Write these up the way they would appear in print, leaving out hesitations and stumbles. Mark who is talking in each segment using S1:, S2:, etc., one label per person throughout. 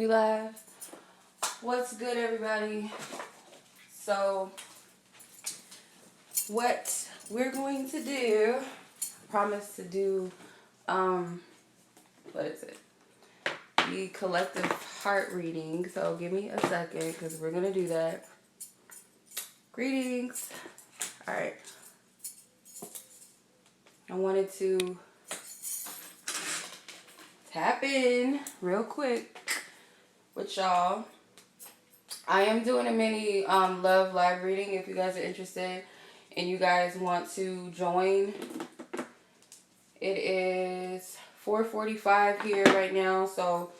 S1: We live. What's good, everybody? So, what we're going to do, promise to do, what is it? The collective heart reading. So, give me a second because we're going to do that. Greetings. All right. I wanted to tap in real quick with y'all. I am doing a mini love live reading if you guys are interested and you guys want to join. It is 4:45 here right now, so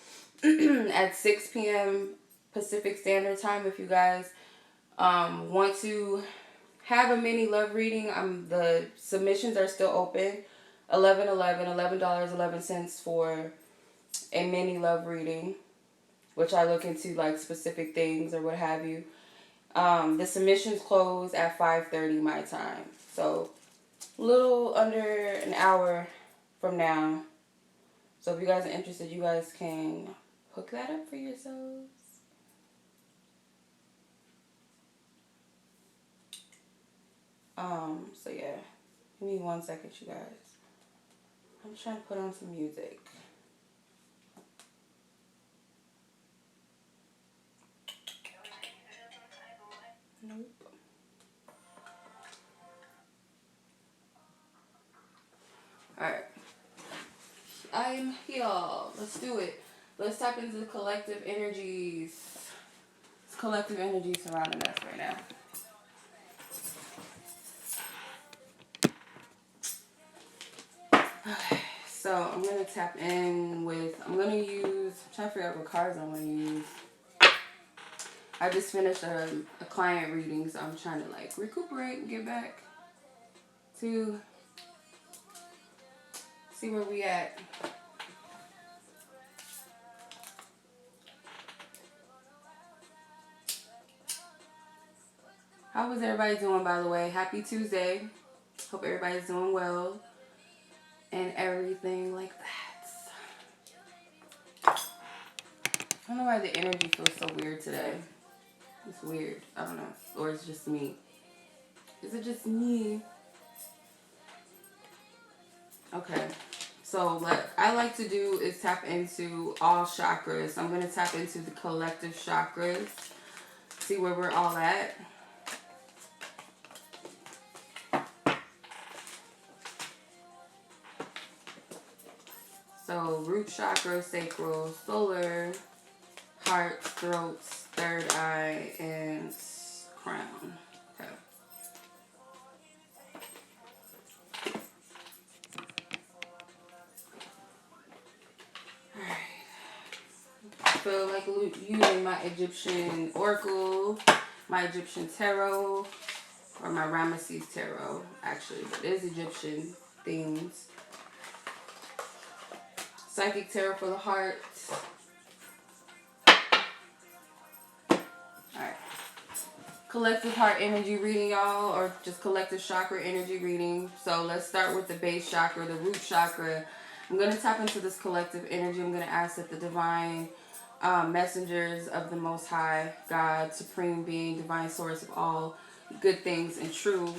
S1: at 6 p.m. Pacific Standard Time, if you guys want to have a mini love reading, the submissions are still open. $11.11 for a mini love reading, which I look into like specific things or what have you. The submissions close at 5:30 my time, so a little under an hour from now. So if you guys are interested, you guys can hook that up for yourselves. So yeah, give me 1 second, you guys. I'm trying to put on some music. Nope. Alright. I'm here. Let's do it. Let's tap into the collective energies. It's collective energy surrounding us right now. So I'm going to tap in with, I'm trying to figure out what cards I'm going to use. I just finished a client reading, so I'm trying to like recuperate and get back to see where we at. How was everybody doing, by the way? Happy Tuesday. Hope everybody's doing well and everything like that. I don't know why the energy feels so weird today. It's weird. I don't know. Or it's just me. Is it just me? Okay. So what I like to do is tap into all chakras. I'm going to tap into the collective chakras. See where we're all at. So root chakra, sacral, solar, heart, throat, third eye, and crown. Okay. Alright. I feel like using my Egyptian oracle, my Egyptian tarot, or my Ramesses tarot, actually, but it is Egyptian themes. Psychic tarot for the heart. Alright. Collective heart energy reading, y'all, or just collective chakra energy reading. So let's start with the base chakra, the root chakra. I'm going to tap into this collective energy. I'm going to ask that the divine messengers of the Most High, God, Supreme Being, Divine Source of all good things and true,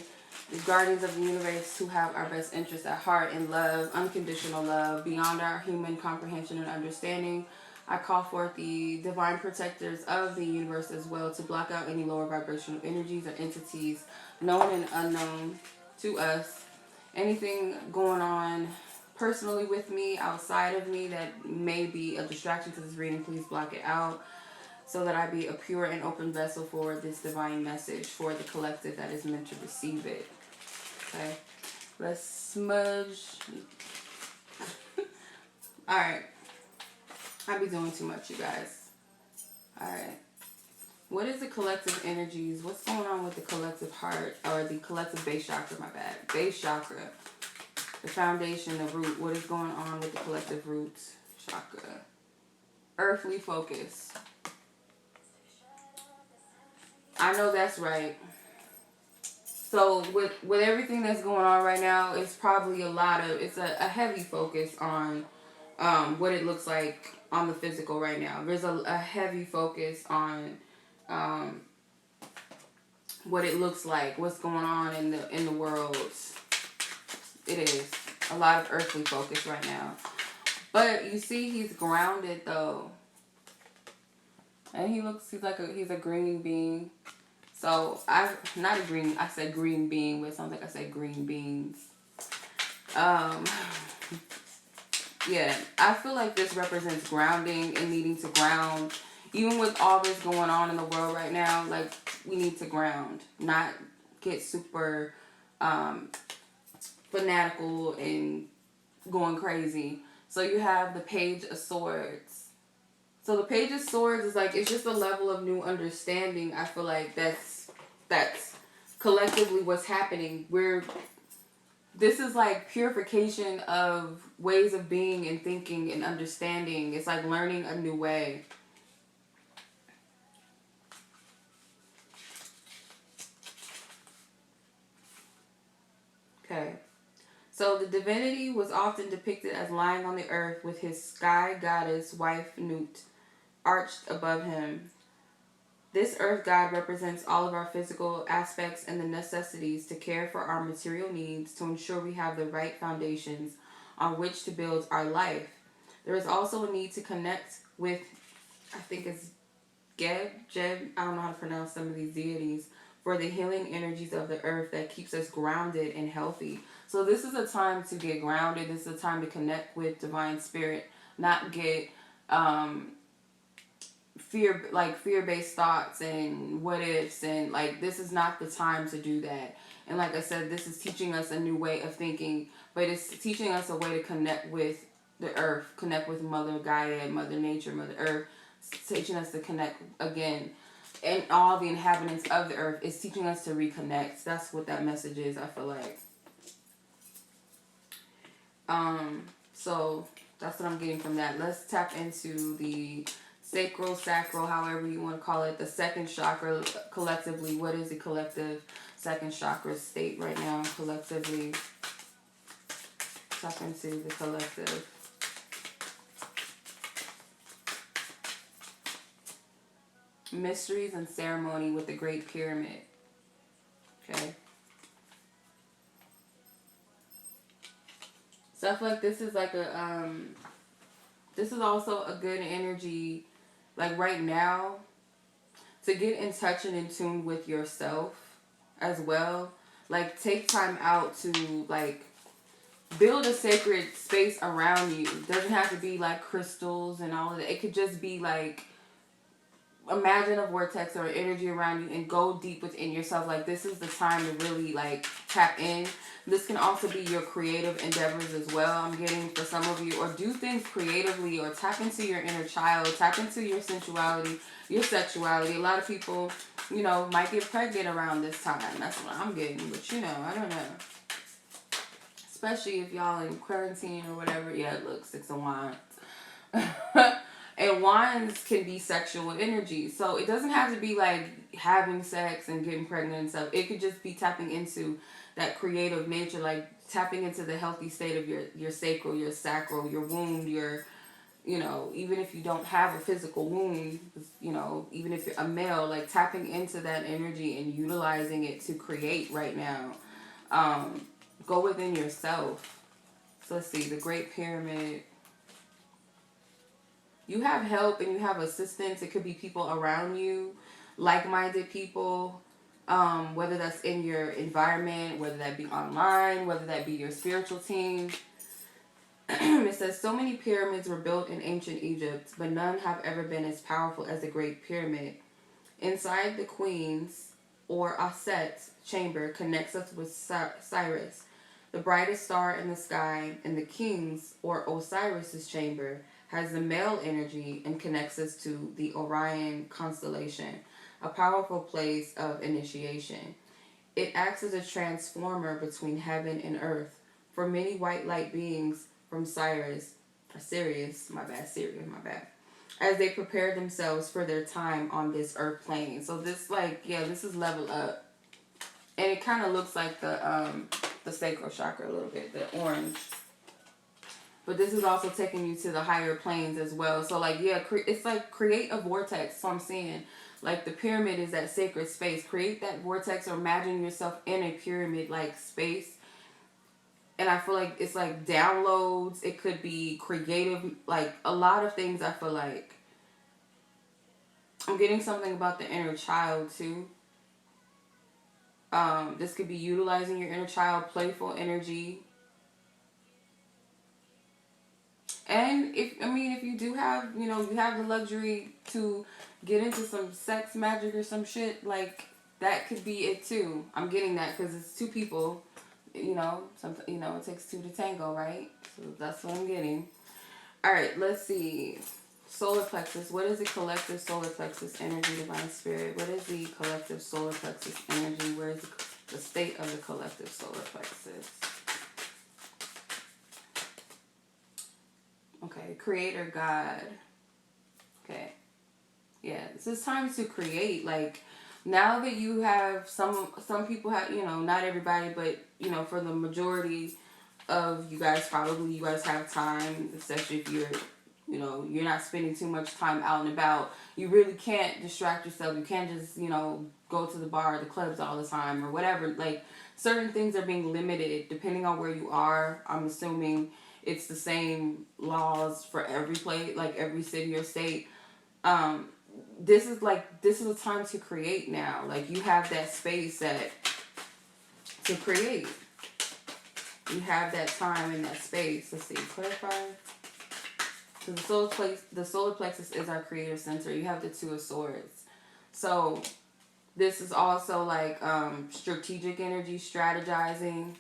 S1: the guardians of the universe who have our best interests at heart and love, unconditional love, beyond our human comprehension and understanding. I call forth the divine protectors of the universe as well to block out any lower vibrational energies or entities, known and unknown to us. Anything going on personally with me, outside of me, that may be a distraction to this reading, please block it out, so that I be a pure and open vessel for this divine message for the collective that is meant to receive it. Okay, let's smudge. Alright, I be doing too much, you guys. Alright, what is the collective energies? What's going on with the collective heart, or the collective base chakra, my bad. Base chakra, the foundation, the root. What is going on with the collective root chakra? Earthly focus. I know that's right. So with everything that's going on right now, it's probably it's a heavy focus on what it looks like on the physical right now. There's a heavy focus on what it looks like, what's going on in the world. It is a lot of earthly focus right now. But you see, he's grounded though, and he's a green being. So I said green being, but it sounds like I said green beans. Yeah, I feel like this represents grounding and needing to ground. Even with all this going on in the world right now, like, we need to ground, not get super fanatical and going crazy. So you have the Page of Swords. So the Page of Swords is like, it's just a level of new understanding. I feel like that's collectively what's happening. This is like purification of ways of being and thinking and understanding. It's like learning a new way. Okay. So the divinity was often depicted as lying on the earth with his sky goddess wife Nut arched above him. This earth god represents all of our physical aspects and the necessities to care for our material needs to ensure we have the right foundations on which to build our life. There is also a need to connect with, I think it's Jeb, I don't know how to pronounce some of these deities, for the healing energies of the earth that keeps us grounded and healthy. So this is a time to get grounded. This is a time to connect with divine spirit, not get fear-based thoughts and what ifs, and like, this is not the time to do that. And like I said, this is teaching us a new way of thinking, but it's teaching us a way to connect with the earth, connect with Mother Gaia, Mother Nature, Mother Earth. It's teaching us to connect again, and all the inhabitants of the earth. Is teaching us to reconnect. That's what that message is, I feel like. So that's what I'm getting from that. Let's tap into the sacral, however you want to call it, the second chakra collectively. What is the collective second chakra state right now collectively? Tap into the collective. Mysteries and ceremony with the Great Pyramid. Okay. So I feel like this is like this is also a good energy, like right now, to get in touch and in tune with yourself as well. Like, take time out to like build a sacred space around you. It doesn't have to be like crystals and all of that. It could just be like, imagine a vortex or energy around you and go deep within yourself. Like, this is the time to really like tap in. This can also be your creative endeavors as well, I'm getting, for some of you. Or do things creatively, or tap into your inner child, tap into your sensuality, your sexuality. A lot of people, you know, might get pregnant around this time. That's what I'm getting. But, you know, I don't know. Especially if y'all in quarantine or whatever. Yeah, look, 6 of Wands. And wands can be sexual energy. So it doesn't have to be like having sex and getting pregnant and stuff. It could just be tapping into that creative nature, like tapping into the healthy state of your sacral, your sacral, your womb, your, you know, even if you don't have a physical womb, you know, even if you're a male, like tapping into that energy and utilizing it to create right now. Go within yourself. So let's see, the Great Pyramid. You have help and you have assistance. It could be people around you, like-minded people, whether that's in your environment, whether that be online, whether that be your spiritual team. It says, so many pyramids were built in ancient Egypt, but none have ever been as powerful as the Great Pyramid. Inside the Queen's, or Aset's, chamber connects us with Sirius, the brightest star in the sky, and the King's, or Osiris's chamber has the male energy and connects us to the Orion constellation, a powerful place of initiation. It acts as a transformer between heaven and earth for many white light beings from Sirius, as they prepare themselves for their time on this earth plane. So this, like, yeah, this is level up. And it kind of looks like the sacral chakra a little bit, the orange. But this is also taking you to the higher planes as well. So like, yeah, it's like create a vortex. So I'm saying, like, the pyramid is that sacred space. Create that vortex, or imagine yourself in a pyramid like space. And I feel like it's like downloads. It could be creative, like a lot of things. I feel like I'm getting something about the inner child too. This could be utilizing your inner child, playful energy. And if you do have, you have the luxury to get into some sex magic or some shit, like, that could be it too. I'm getting that because it's two people, it takes two to tango, right? So that's what I'm getting. All right, let's see. Solar plexus. What is the collective solar plexus energy, divine spirit? What is the collective solar plexus energy? Where is the state of the collective solar plexus? Okay, creator God. Okay. Yeah, this is time to create. Like, now that you have some people have, not everybody, but, for the majority of you guys, probably you guys have time, especially if you're not spending too much time out and about. You really can't distract yourself. You can't just, go to the bar or the clubs all the time or whatever. Like, certain things are being limited depending on where you are. I'm assuming it's the same laws for every place, like every city or state. This is a time to create now. Like, you have that space to create. You have that time and that space. Let's see, clarify. So the solar plexus is our creative center. You have the Two of Swords. So this is also like strategic energy, strategizing.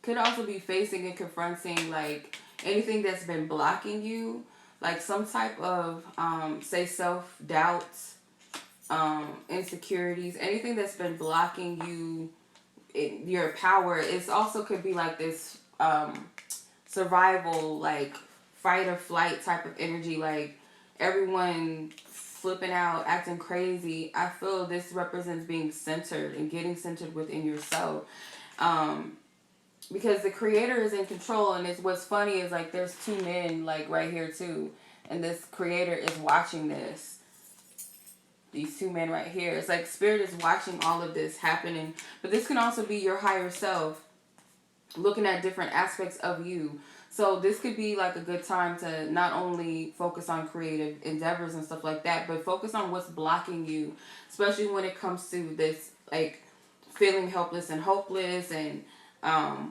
S1: Could also be facing and confronting like anything that's been blocking you, like some type of say self-doubt, insecurities, anything that's been blocking you, your power. It also could be like this survival, like fight or flight type of energy, like everyone flipping out, acting crazy. I feel this represents being centered and getting centered within yourself. Because the creator is in control, and it's what's funny is like there's two men like right here too, and this creator is watching this. These two men right here. It's like spirit is watching all of this happening. But this can also be your higher self looking at different aspects of you. So this could be like a good time to not only focus on creative endeavors and stuff like that, but focus on what's blocking you, especially when it comes to this like feeling helpless and hopeless and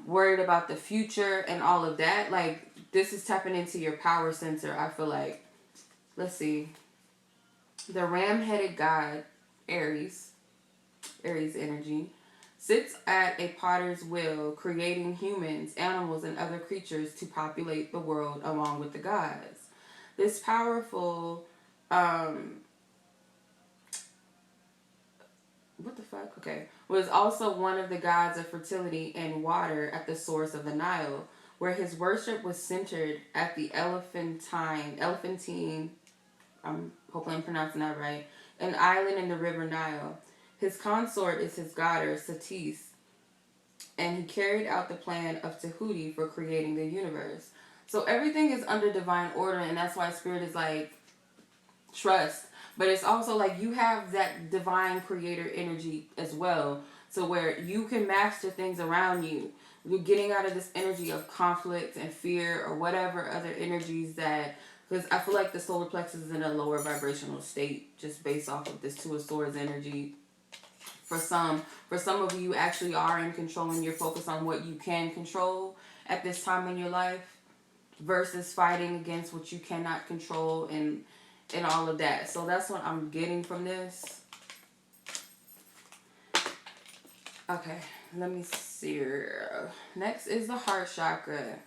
S1: worried about the future and all of that. Like, this is tapping into your power center, I feel like. Let's see. The ram-headed god, Aries energy, sits at a potter's wheel, creating humans, animals, and other creatures to populate the world along with the gods. This powerful, what the fuck? Okay. Was also one of the gods of fertility and water at the source of the Nile, where his worship was centered at the Elephantine, hopefully I'm pronouncing that right, an island in the river Nile. His consort is his goddess, Satis, and he carried out the plan of Tahuti for creating the universe. So everything is under divine order, and that's why spirit is like, trust. But it's also like you have that divine creator energy as well. So where you can master things around you. You're getting out of this energy of conflict and fear or whatever other energies that... Because I feel like the solar plexus is in a lower vibrational state just based off of this Two of Swords energy. For some of you actually are in control and you're focused on what you can control at this time in your life versus fighting against what you cannot control and all of that. So that's what I'm getting from this. Okay, let me see here. Next is the heart chakra.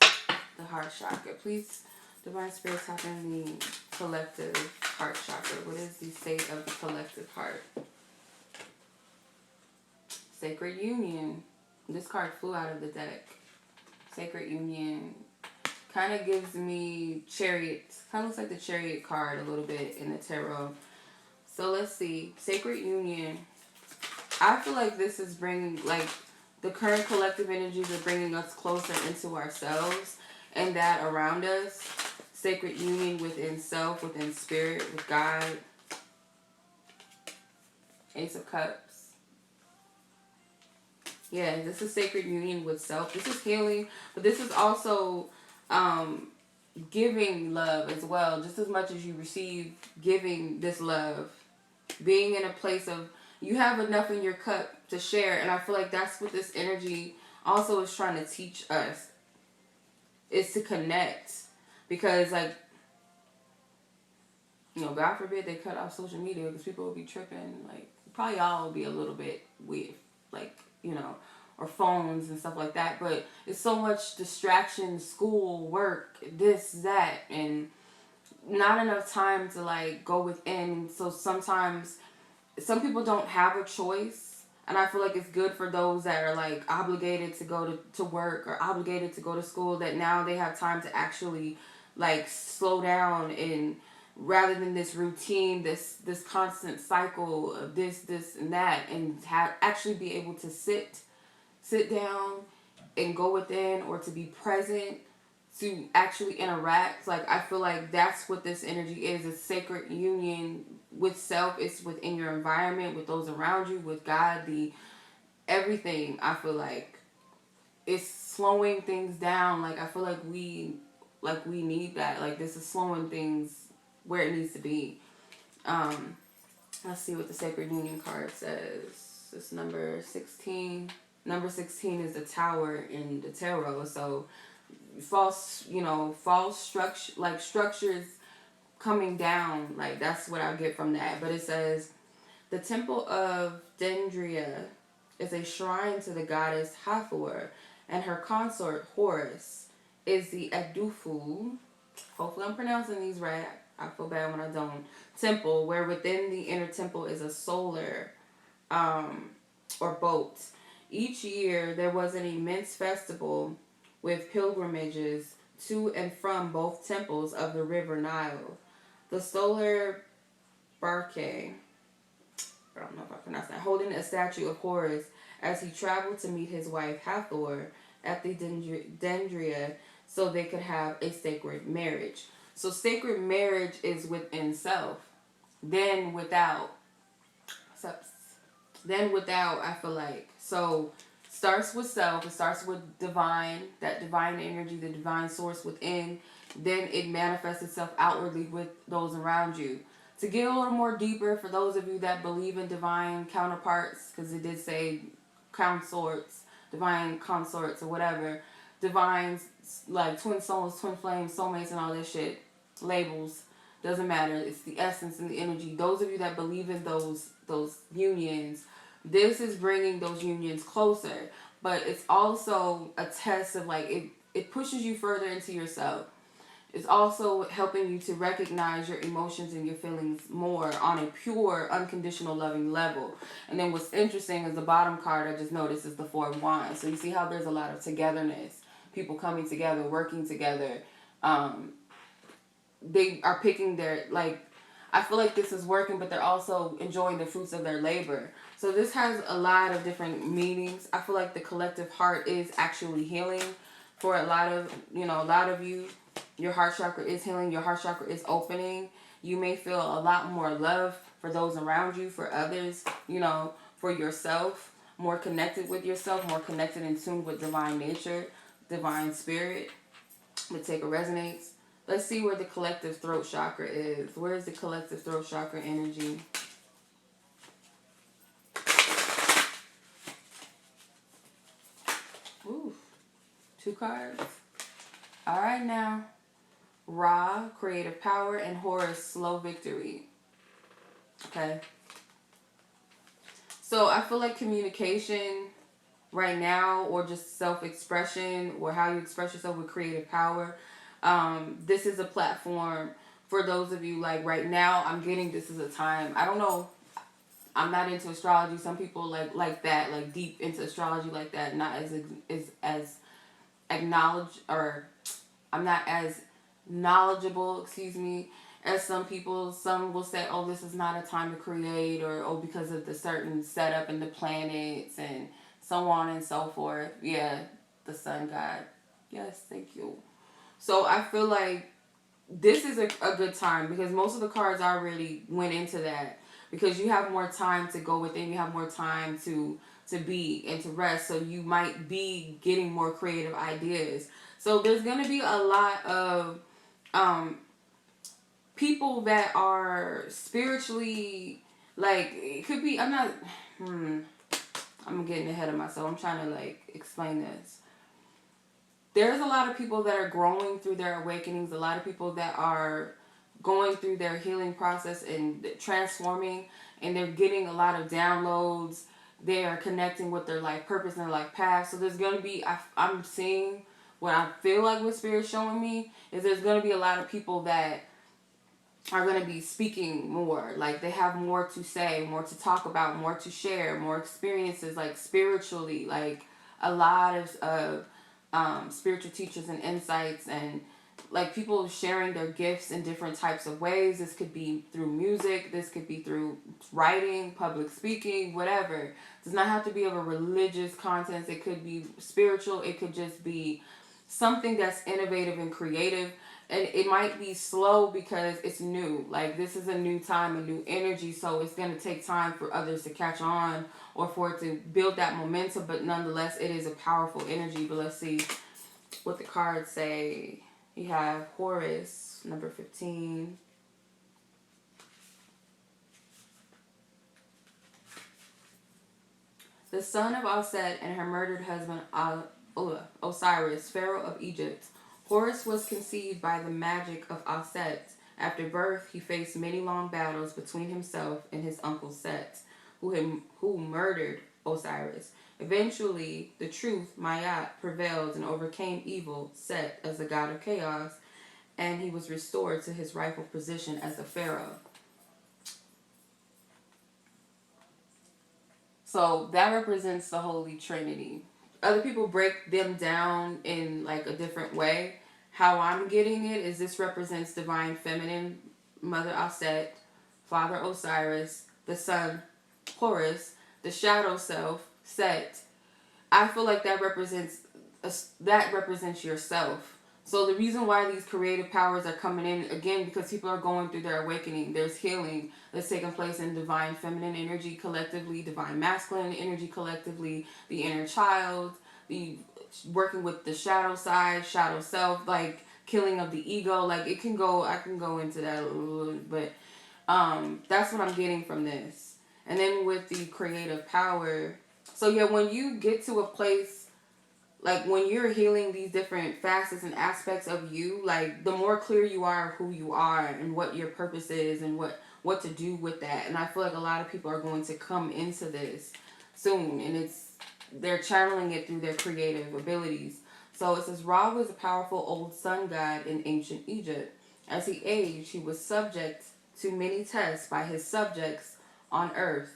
S1: The heart chakra. Please, divine spirit, tap in the collective heart chakra. What is the state of the collective heart? Sacred Union. This card flew out of the deck. Sacred Union. Kind of gives me Chariot. Kind of looks like the Chariot card a little bit in the tarot. So let's see. Sacred Union. I feel like this is bringing, like, The current collective energies are bringing us closer into ourselves and that around us. Sacred union within self, within spirit, with God. Ace of Cups. Yeah, this is sacred union with self. This is healing, but this is also giving love as well. Just as much as you receive, giving this love. Being in a place of, you have enough in your cup to share. And I feel like that's what this energy also is trying to teach us. Is to connect. Because, like, you know, God forbid they cut off social media because people will be tripping. Like, probably all will be a little bit weird. Like, you know, or phones and stuff like that. But it's so much distraction, school, work, this, that, and not enough time to, like, go within. So sometimes some people don't have a choice. And I feel like it's good for those that are, like, obligated to go to work or obligated to go to school, that now they have time to actually, like, slow down, and rather than this routine, this constant cycle of this and that, and actually be able to sit down and go within, or to be present, to actually interact. Like, I feel like that's what this energy is. It's sacred union with self. It's within your environment, with those around you, with God, everything. I feel like it's slowing things down. Like, I feel like we need that. Like, this is slowing things where it needs to be. Let's see what the Sacred Union card says. This number 16. Number 16 is the Tower in the tarot. So false structure, like structures coming down. Like, that's what I get from that. But it says, the Temple of Dendria is a shrine to the goddess Hathor, and her consort Horus is the Adufu. Hopefully I'm pronouncing these right. I feel bad when I don't. Temple, where within the inner temple is a solar or boat. Each year there was an immense festival with pilgrimages to and from both temples of the river Nile. The solar barque, I don't know if I pronounced that, holding a statue of Horus as he traveled to meet his wife Hathor at the Dendria, so they could have a sacred marriage. So sacred marriage is within self. Then without, I feel like. So starts with self. It starts with divine, that divine energy, the divine source within. Then it manifests itself outwardly with those around you. To get a little more deeper, for those of you that believe in divine counterparts, because it did say consorts, divine consorts or whatever, divines, like twin souls, twin flames, soulmates, and all this shit, labels, doesn't matter. It's the essence and the energy. Those of you that believe in those unions, this is bringing those unions closer. But it's also a test of, like, it pushes you further into yourself. It's also helping you to recognize your emotions and your feelings more on a pure, unconditional, loving level. And then what's interesting is the bottom card I just noticed is the Four of Wands. So you see how there's a lot of togetherness, people coming together, working together. They are picking their, like, I feel like this is working, but they're also enjoying the fruits of their labor. So this has a lot of different meanings. I feel like the collective heart is actually healing for a lot of you. Your heart chakra is healing. Your heart chakra is opening. You may feel a lot more love for those around you, for others, for yourself. More connected with yourself. More connected and tuned with divine nature, divine spirit. Let's take a resonates. Let's see where the collective throat chakra is. Where is the collective throat chakra energy? Ooh, 2 cards. All right now. Ra, creative power, and Horus, slow victory. Okay. So I feel like communication right now, or just self-expression, or how you express yourself with creative power. This is a platform for those of you, like, right now, I'm getting this is a time. I don't know. I'm not into astrology. Some people like that, like deep into astrology like that. Not as acknowledged, or I'm not as knowledgeable, as some people. Some will say, oh, this is not a time to create, or oh, because of the certain setup in the planets and so on and so forth. Yeah, the sun god. Yes, thank you. So I feel like this is a good time because most of the cards already went into that, because you have more time to go within, you have more time to be and to rest, so you might be getting more creative ideas. So there's going to be a lot of people that are spiritually, like, it could be, I'm getting ahead of myself. I'm trying to like explain this. There's a lot of people that are growing through their awakenings, a lot of people that are going through their healing process and transforming, and they're getting a lot of downloads. They are connecting with their life purpose and their life path. So there's going to be, I'm seeing what I feel like what Spirit's showing me is there's going to be a lot of people that are going to be speaking more. Like, they have more to say, more to talk about, more to share, more experiences, like spiritually, like a lot of spiritual teachers and insights, and like people sharing their gifts in different types of ways. This could be through music, this could be through writing, public speaking, whatever. It does not have to be of a religious content. It could be spiritual. It could just be something that's innovative and creative. And it might be slow because it's new. Like, this is a new time, a new energy, so it's going to take time for others to catch on or for it to build that momentum, but nonetheless, it is a powerful energy. But let's see what the cards say. You have Horus, number 15. The son of Aset and her murdered husband Osiris, Pharaoh of Egypt. Horus was conceived by the magic of Aset. After birth, he faced many long battles between himself and his uncle Set, who murdered Osiris. Eventually, the truth, Mayat, prevailed and overcame evil, Set, as the god of chaos, and he was restored to his rightful position as the pharaoh. So that represents the Holy Trinity. Other people break them down in like a different way. How I'm getting it is this represents divine feminine, Mother Aset, Father Osiris, the Son Horus, the shadow self Set. I feel like that represents yourself. So the reason why these creative powers are coming in, again, because people are going through their awakening. There's healing that's taking place in divine feminine energy collectively, divine masculine energy collectively, the inner child, the working with the shadow side, shadow self, like killing of the ego. Like, I can go into that a little bit, but that's what I'm getting from this. And then with the creative power, so yeah, when you get to a place, like when you're healing these different facets and aspects of you, like the more clear you are of who you are and what your purpose is and what to do with that. And I feel like a lot of people are going to come into this soon, and they're channeling it through their creative abilities. So it says, Ra was a powerful old sun god in ancient Egypt. As he aged, he was subject to many tests by his subjects on earth,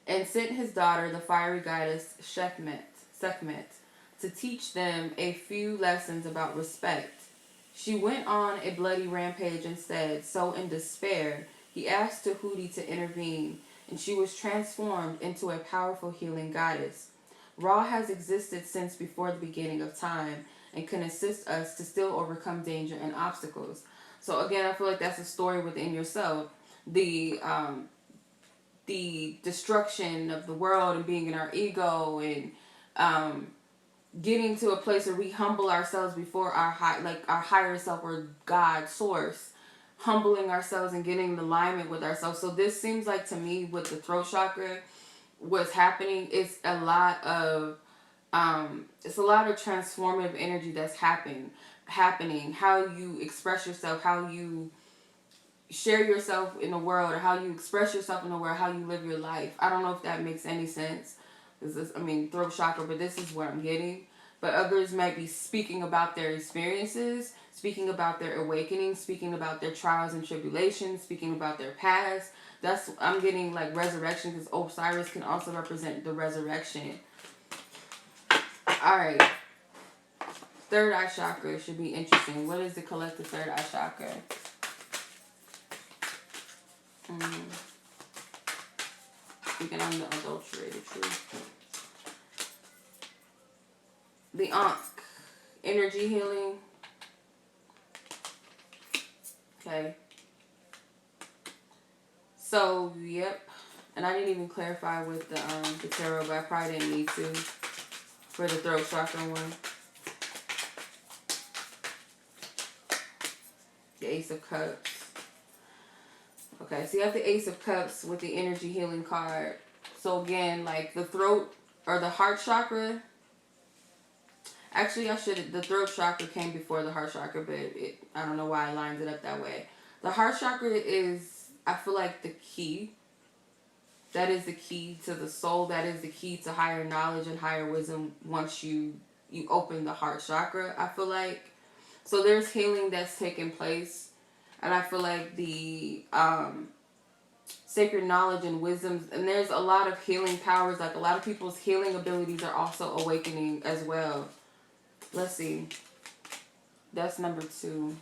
S1: and sent his daughter, the fiery goddess Sekhmet, to teach them a few lessons about respect. She went on a bloody rampage instead, so in despair, he asked Tahuti to intervene, and she was transformed into a powerful healing goddess. Ra has existed since before the beginning of time and can assist us to still overcome danger and obstacles. So again, I feel like that's a story within yourself. The destruction of the world and being in our ego, and getting to a place where we humble ourselves before our higher self or God source, humbling ourselves and getting in alignment with ourselves. So this seems like, to me, with the throat chakra, what's happening is a lot of transformative energy that's happening. How you express yourself, how you share yourself in the world, or how you express yourself in the world, how you live your life. I don't know if that makes any sense. Throat chakra, but this is what I'm getting. But others might be speaking about their experiences, speaking about their awakening, speaking about their trials and tribulations, speaking about their past. I'm getting like resurrection, because Osiris can also represent the resurrection. Alright. Third eye chakra should be interesting. What is the collective third eye chakra? Speaking on the adulterated truth. the Ankh energy healing. Okay. So, yep. And I didn't even clarify with the tarot, but I probably didn't need to for the throat chakra one. The Ace of Cups. Okay, so you have the Ace of Cups with the energy healing card. So again, like the throat or the heart chakra. Actually, the throat chakra came before the heart chakra, but I don't know why I lined it up that way. The heart chakra is, I feel like, the key. That is the key to the soul. That is the key to higher knowledge and higher wisdom once you open the heart chakra, I feel like. So there's healing that's taking place. And I feel like the sacred knowledge and wisdom, and there's a lot of healing powers. Like a lot of people's healing abilities are also awakening as well. Let's see. That's number 2.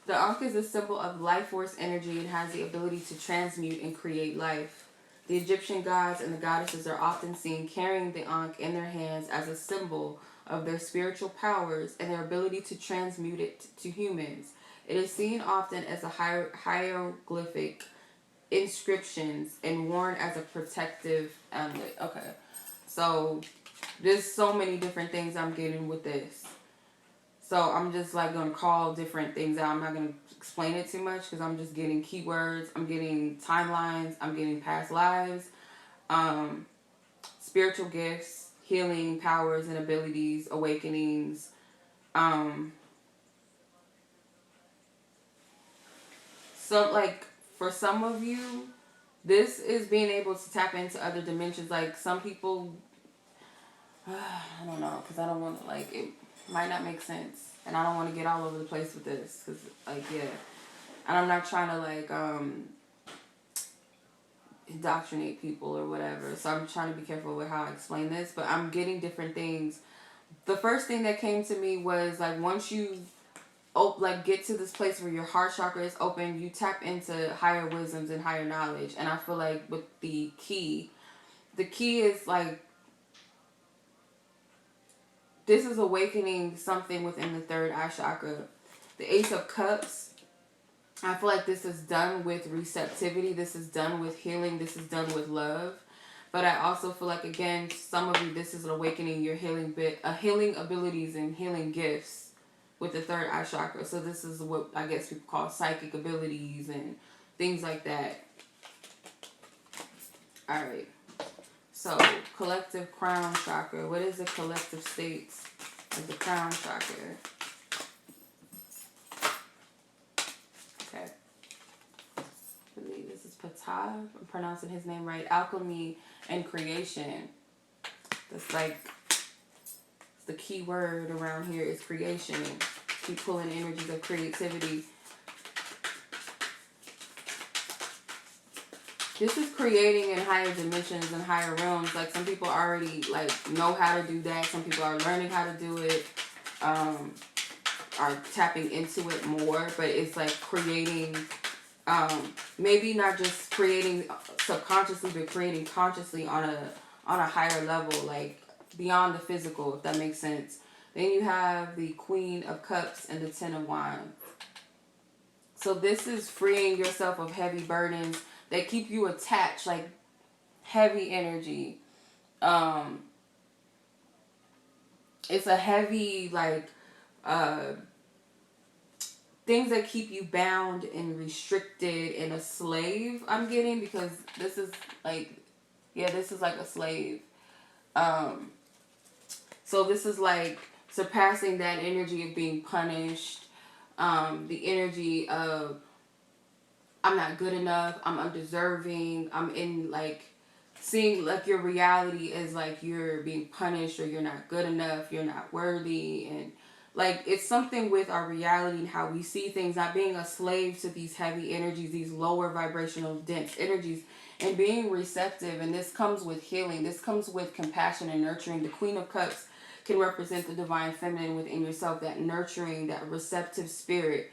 S1: The Ankh is a symbol of life force energy and has the ability to transmute and create life. The Egyptian gods and the goddesses are often seen carrying the Ankh in their hands as a symbol of their spiritual powers and their ability to transmute it to humans. It is seen often as a hieroglyphic inscriptions and worn as a protective amulet. Okay, so there's so many different things I'm getting with this. So I'm just like going to call different things out. I'm not going to explain it too much because I'm just getting keywords. I'm getting timelines. I'm getting past lives, spiritual gifts, healing powers and abilities, awakenings. So like for some of you, this is being able to tap into other dimensions. Like some people, I don't know, because I don't want to, like, it might not make sense. And I don't want to get all over the place with this. Because, like, yeah. And I'm not trying to, like, indoctrinate people or whatever. So I'm trying to be careful with how I explain this. But I'm getting different things. The first thing that came to me was, like, once you get to this place where your heart chakra is open, you tap into higher wisdoms and higher knowledge. And I feel like with the key is like, this is awakening something within the third eye chakra. The Ace of Cups, I feel like this is done with receptivity. This is done with healing. This is done with love. But I also feel like, again, some of you, this is awakening your healing abilities and healing gifts with the third eye chakra. So this is what I guess people call psychic abilities and things like that. Alright. So, collective crown chakra. What is the collective states of the crown chakra? Okay. I believe this is Patav. I'm pronouncing his name right. Alchemy and creation. That's like, the key word around here is creation. Keep pulling energies of creativity. This is creating in higher dimensions and higher realms. Like some people already like know how to do that. Some people are learning how to do it. Are tapping into it more. But it's like creating, maybe not just creating subconsciously, but creating consciously on a higher level, like beyond the physical, if that makes sense. Then you have the Queen of Cups and the Ten of Wands. So this is freeing yourself of heavy burdens that keep you attached, like heavy energy. It's a heavy, like, things that keep you bound and restricted and a slave, I'm getting, because this is like, yeah, this is like a slave. So this is like surpassing that energy of being punished, the energy of I'm not good enough, I'm undeserving, I'm in like seeing like your reality is like you're being punished or you're not good enough, you're not worthy, and like it's something with our reality and how we see things, not being a slave to these heavy energies, these lower vibrational dense energies, and being receptive. And this comes with healing, this comes with compassion and nurturing. The Queen of Cups can represent the divine feminine within yourself, that nurturing, that receptive spirit.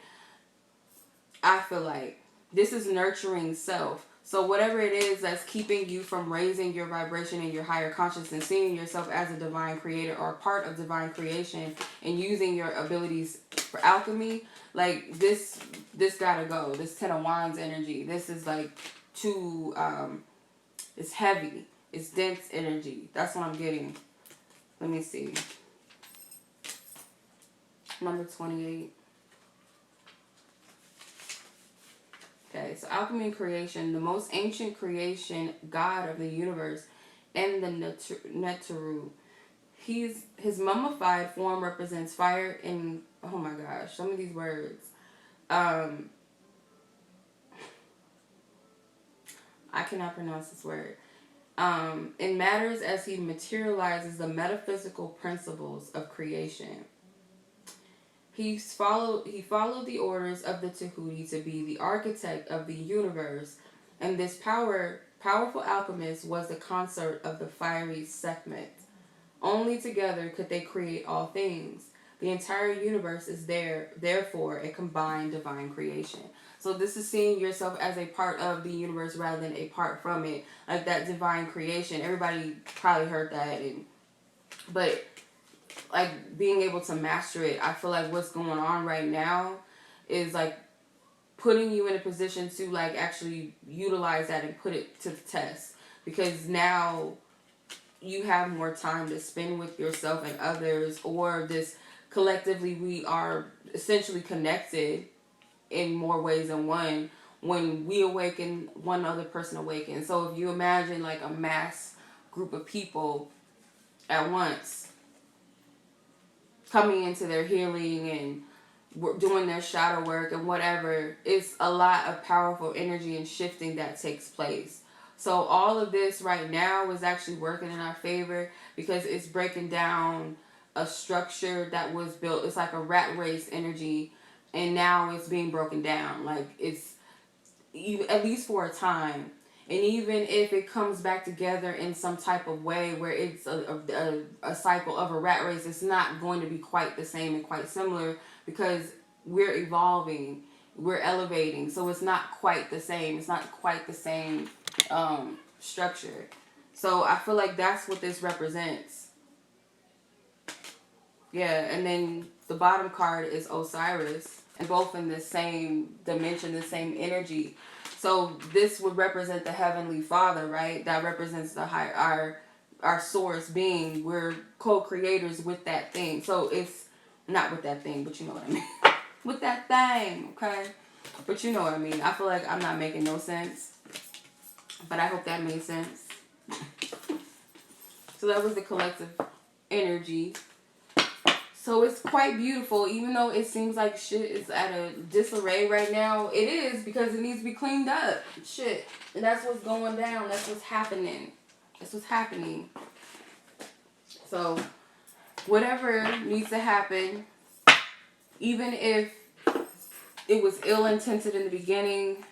S1: I feel like this is nurturing self. So whatever it is that's keeping you from raising your vibration and your higher consciousness, seeing yourself as a divine creator or a part of divine creation and using your abilities for alchemy, like this gotta go. This Ten of Wands energy, this is like too, it's heavy. It's dense energy. That's what I'm getting. Let me see. Number 28. Okay, so alchemy and creation, the most ancient creation, God of the universe, and the Neteru. His mummified form represents fire and, oh my gosh, some of these words. I cannot pronounce this word. It matters as he materializes the metaphysical principles of creation. He followed the orders of the Tahuti to be the architect of the universe, and this powerful alchemist was the consort of the fiery Sekhmet. Only together could they create all things. The entire universe is therefore a combined divine creation. So this is seeing yourself as a part of the universe rather than a part from it, like that divine creation. Everybody probably heard that, but like being able to master it, I feel like what's going on right now is like putting you in a position to like actually utilize that and put it to the test, because now you have more time to spend with yourself and others, or this collectively we are essentially connected in more ways than one. When we awaken, one other person awakens. So if you imagine like a mass group of people at once coming into their healing and doing their shadow work and whatever, it's a lot of powerful energy and shifting that takes place. So all of this right now is actually working in our favor, because it's breaking down a structure that was built. It's like a rat race energy, and now it's being broken down. Like it's, at least for a time. And even if it comes back together in some type of way where it's a cycle of a rat race, it's not going to be quite the same and quite similar, because we're evolving, we're elevating. So it's not quite the same. It's not quite the same structure. So I feel like that's what this represents. Yeah, and then the bottom card is Osiris, and both in the same dimension, the same energy. So this would represent the Heavenly Father, right? That represents the higher, our source being. We're co-creators with that thing. So it's not with that thing, but you know what I mean. With that thing, okay? But you know what I mean. I feel like I'm not making no sense, but I hope that made sense. So that was the collective energy. So it's quite beautiful, even though it seems like shit is at a disarray right now. It is, because it needs to be cleaned up. Shit. And that's what's going down. That's what's happening. That's what's happening. So whatever needs to happen, even if it was ill-intended in the beginning,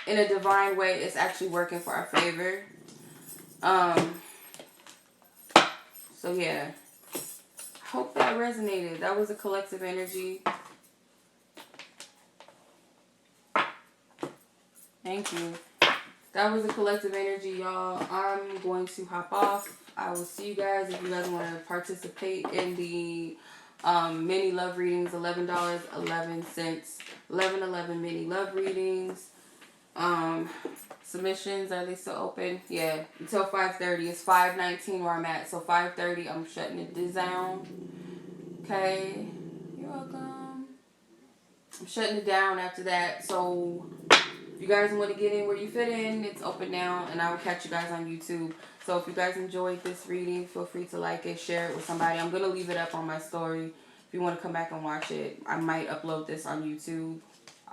S1: in a divine way, it's actually working for our favor. So yeah. Hope that resonated. That was a collective energy. Thank you. That was a collective energy, y'all. I'm going to hop off. I will see you guys if you guys want to participate in the mini love readings. $11.11. 11 mini love readings. Submissions, are they still open? Yeah, until 5:30. It's 5:19 where I'm at, so 5:30 I'm shutting it down. Okay, you're welcome. I'm shutting it down after that. So if you guys want to get in where you fit in, it's open now, and I will catch you guys on YouTube. So if you guys enjoyed this reading, feel free to like it, share it with somebody. I'm gonna leave it up on my story if you want to come back and watch it. I might upload this on YouTube.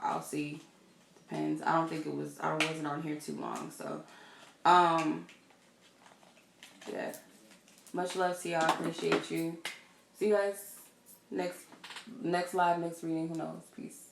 S1: I'll see. Depends. I wasn't on here too long, so yeah. Much love to y'all. Appreciate you. See you guys next live, next reading. Who knows? Peace.